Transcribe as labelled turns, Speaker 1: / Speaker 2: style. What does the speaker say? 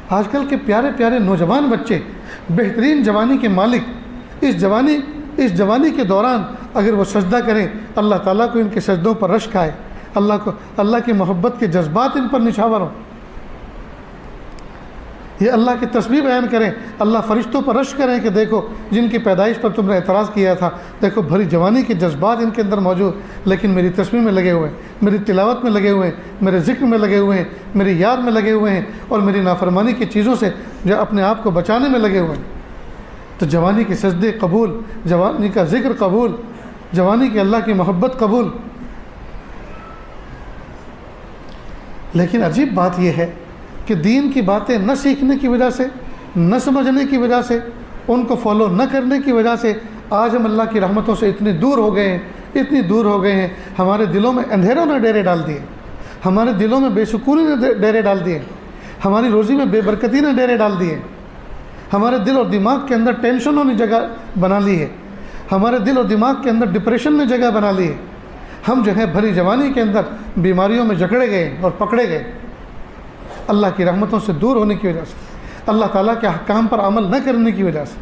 Speaker 1: آج کل کے پیارے پیارے نوجوان بچے، بہترین جوانی کے مالک، اس جوانی کے دوران اگر وہ سجدہ کریں، اللہ تعالیٰ کو ان کے سجدوں پر رشک آئے، اللہ کی محبت کے جذبات ان پر نچھاور ہوں، یہ اللہ کی تسبیح بیان کریں، اللہ فرشتوں پر رشک کریں کہ دیکھو جن کی پیدائش پر تم نے اعتراض کیا تھا، دیکھو بھری جوانی کے جذبات ان کے اندر موجود، لیکن میری تسبیح میں لگے ہوئے ہیں، میری تلاوت میں لگے ہوئے ہیں، میرے ذکر میں لگے ہوئے ہیں، میری یاد میں لگے ہوئے ہیں، اور میری نافرمانی کی چیزوں سے جو اپنے آپ کو بچانے میں لگے ہوئے ہیں۔ تو جوانی کے سجدے قبول، جوانی کا ذکر قبول، جوانی کی اللہ کی محبت قبول۔ لیکن عجیب بات یہ ہے کہ دین کی باتیں نہ سیکھنے کی وجہ سے، نہ سمجھنے کی وجہ سے، ان کو فالو نہ کرنے کی وجہ سے آج ہم اللہ کی رحمتوں سے اتنے دور ہو گئے ہیں، اتنی دور ہو گئے ہیں، ہمارے دلوں میں اندھیروں نے ڈیرے ڈال دیے، ہمارے دلوں میں بے سکونی نے ڈیرے ڈال دیے، ہماری روزی میں بے برکتی نے ڈیرے ڈال دیے، ہمارے دل اور دماغ کے اندر ٹینشنوں نے جگہ بنا لی ہے، ہمارے دل اور دماغ کے اندر ڈپریشن نے جگہ بنا لی ہے، ہم جو ہے بھری جوانی کے اندر بیماریوں میں جکڑے گئے اور پکڑے گئے، اللہ کی رحمتوں سے دور ہونے کی وجہ سے، اللہ تعالیٰ کے احکام پر عمل نہ کرنے کی وجہ سے۔